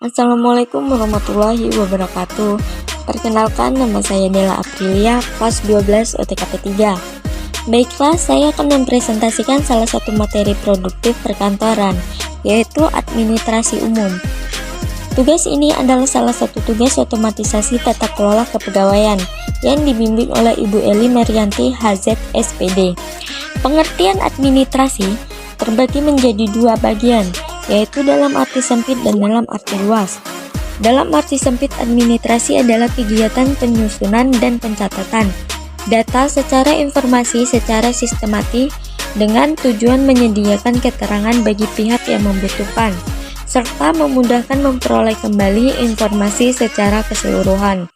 Assalamualaikum warahmatullahi wabarakatuh. Perkenalkan, nama saya Della Aprilia, kelas 12 OTKP 3. Baiklah, saya akan mempresentasikan salah satu materi produktif perkantoran, yaitu administrasi umum. Tugas ini adalah salah satu tugas otomatisasi tata kelola kepegawaian yang dibimbing oleh Ibu Eli Marianti, HZ, SPD. Pengertian administrasi terbagi menjadi dua bagian, yaitu dalam arti sempit dan dalam arti luas. Dalam arti sempit, administrasi adalah kegiatan penyusunan dan pencatatan data secara informasi secara sistematis dengan tujuan menyediakan keterangan bagi pihak yang membutuhkan, serta memudahkan memperoleh kembali informasi secara keseluruhan.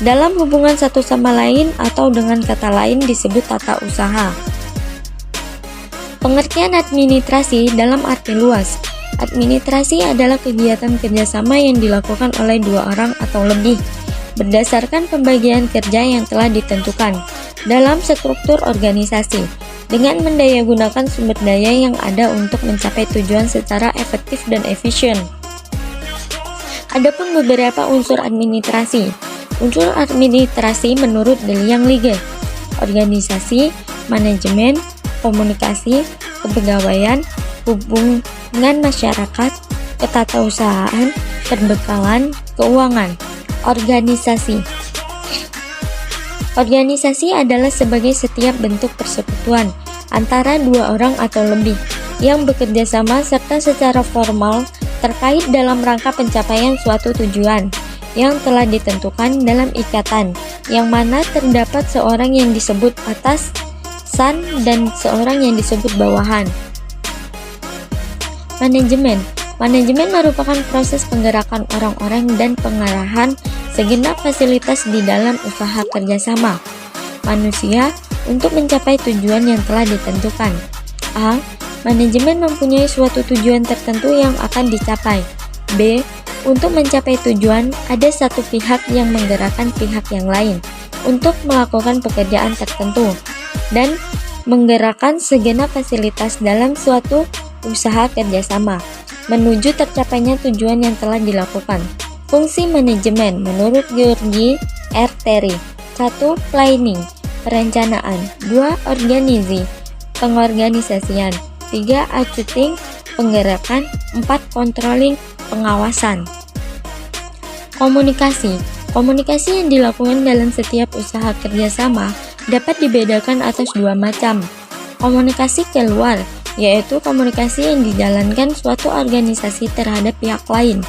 Dalam hubungan satu sama lain atau dengan kata lain disebut tata usaha. Pengertian administrasi dalam arti luas. Administrasi adalah kegiatan kerjasama yang dilakukan oleh dua orang atau lebih berdasarkan pembagian kerja yang telah ditentukan dalam struktur organisasi dengan mendayagunakan sumber daya yang ada untuk mencapai tujuan secara efektif dan efisien. Adapun beberapa unsur administrasi. Unsur administrasi menurut Deliang Lige: organisasi, manajemen, komunikasi, kepegawaian, hubungan masyarakat, ketatausahaan, perbekalan, keuangan. Organisasi. Organisasi adalah sebagai setiap bentuk persekutuan antara dua orang atau lebih yang bekerja sama serta secara formal terkait dalam rangka pencapaian suatu tujuan yang telah ditentukan dalam ikatan, yang mana terdapat seorang yang disebut atasan dan seorang yang disebut bawahan. Manajemen. Manajemen merupakan proses penggerakan orang-orang dan pengarahan segenap fasilitas di dalam usaha kerjasama manusia untuk mencapai tujuan yang telah ditentukan. A. Manajemen mempunyai suatu tujuan tertentu yang akan dicapai. B. Untuk mencapai tujuan, ada satu pihak yang menggerakkan pihak yang lain untuk melakukan pekerjaan tertentu dan menggerakkan segenap fasilitas dalam suatu usaha kerjasama menuju tercapainya tujuan yang telah dilakukan. Fungsi manajemen menurut Georgi R. Terry: 1. Planning, perencanaan. 2. Organisasi, pengorganisasian. 3. Acuting, penggerakan. 4. Controlling, pengawasan. Komunikasi. Komunikasi yang dilakukan dalam setiap usaha kerjasama dapat dibedakan atas dua macam. Komunikasi keluar, yaitu komunikasi yang dijalankan suatu organisasi terhadap pihak lain.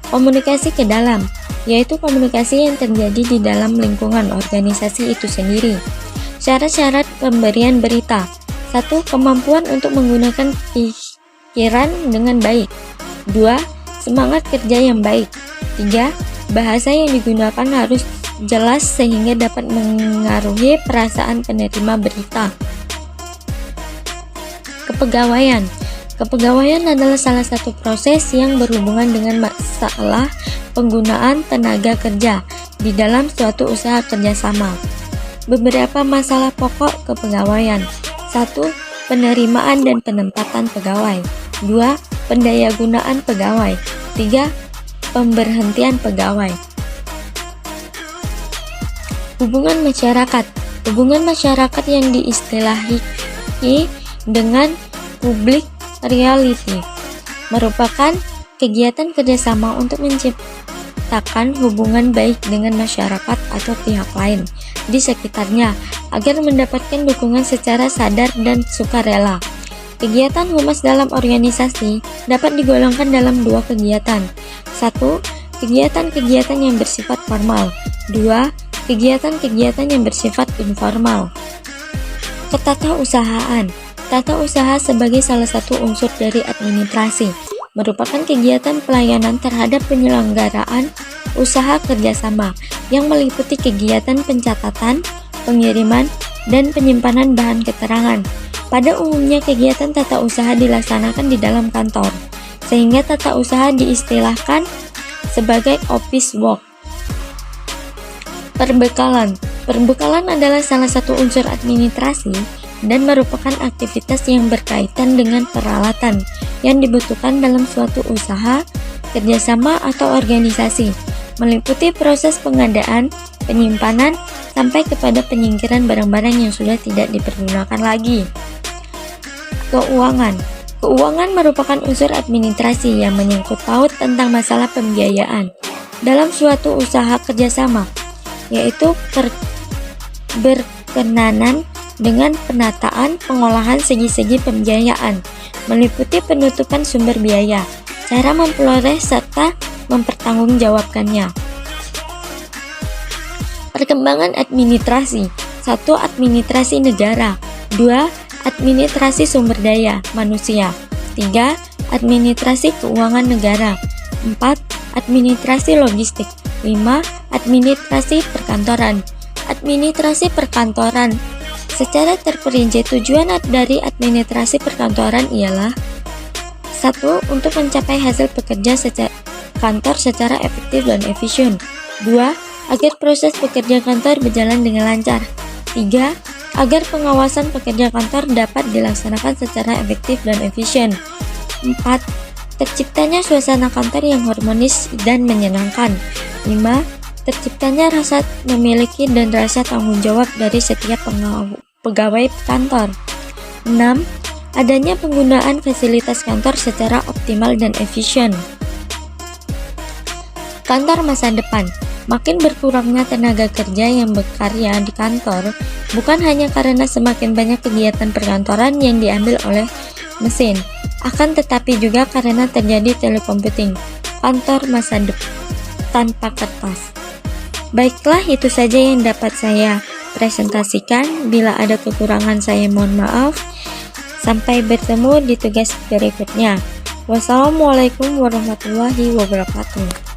Komunikasi ke dalam, yaitu komunikasi yang terjadi di dalam lingkungan organisasi itu sendiri. Syarat-syarat pemberian berita. 1. Kemampuan untuk menggunakan pikiran dengan baik. 2. Semangat kerja yang baik. 3. Bahasa yang digunakan harus jelas sehingga dapat mengaruhi perasaan penerima berita. Kepegawaian. Kepegawaian adalah salah satu proses yang berhubungan dengan masalah penggunaan tenaga kerja di dalam suatu usaha kerjasama. Beberapa masalah pokok kepegawaian. 1. Penerimaan dan penempatan pegawai. 2. Pendayagunaan pegawai. 3. Pemberhentian pegawai. Hubungan masyarakat. Hubungan masyarakat yang diistilahi dengan public reality merupakan kegiatan kerjasama untuk menciptakan hubungan baik dengan masyarakat atau pihak lain di sekitarnya agar mendapatkan dukungan secara sadar dan sukarela. Kegiatan humas dalam organisasi dapat digolongkan dalam dua kegiatan. 1. Kegiatan-kegiatan yang bersifat formal. 2. Kegiatan-kegiatan yang bersifat informal. Ketatausahaan. Tata usaha sebagai salah satu unsur dari administrasi merupakan kegiatan pelayanan terhadap penyelenggaraan usaha kerjasama yang meliputi kegiatan pencatatan, pengiriman, dan penyimpanan bahan keterangan. Pada umumnya kegiatan tata usaha dilaksanakan di dalam kantor, sehingga tata usaha diistilahkan sebagai office work. Perbekalan. Perbekalan adalah salah satu unsur administrasi dan merupakan aktivitas yang berkaitan dengan peralatan yang dibutuhkan dalam suatu usaha kerjasama atau organisasi, meliputi proses pengadaan, penyimpanan, sampai kepada penyingkiran barang-barang yang sudah tidak dipergunakan lagi. Keuangan. Keuangan merupakan unsur administrasi yang menyangkut paut tentang masalah pembiayaan dalam suatu usaha kerjasama, yaitu berkenanan dengan penataan pengolahan segi-segi pembiayaan, meliputi penutupan sumber biaya, cara memperoleh serta mempertanggungjawabkannya. Perkembangan administrasi. 1. Administrasi negara. 2. Administrasi sumber daya manusia. 3. Administrasi keuangan negara. 4. Administrasi logistik. 5. Administrasi perkantoran. Administrasi perkantoran. Secara terperinci, tujuan dari administrasi perkantoran ialah 1. Untuk mencapai hasil pekerja kantor secara efektif dan efisien. 2. Agar proses pekerja kantor berjalan dengan lancar. 3. Agar pengawasan pekerja kantor dapat dilaksanakan secara efektif dan efisien. 4. Terciptanya suasana kantor yang harmonis dan menyenangkan. 5. Terciptanya rasa memiliki dan rasa tanggung jawab dari setiap pegawai kantor. 6. Adanya penggunaan fasilitas kantor secara optimal dan efisien. Kantor masa depan. Makin berkurangnya tenaga kerja yang bekerja di kantor bukan hanya karena semakin banyak kegiatan perkantoran yang diambil oleh mesin, akan tetapi juga karena terjadi telekomputing, kantor masa depan tanpa kertas. Baiklah, itu saja yang dapat saya presentasikan. Bila ada kekurangan saya mohon maaf. Sampai bertemu di tugas berikutnya. Wassalamualaikum warahmatullahi wabarakatuh.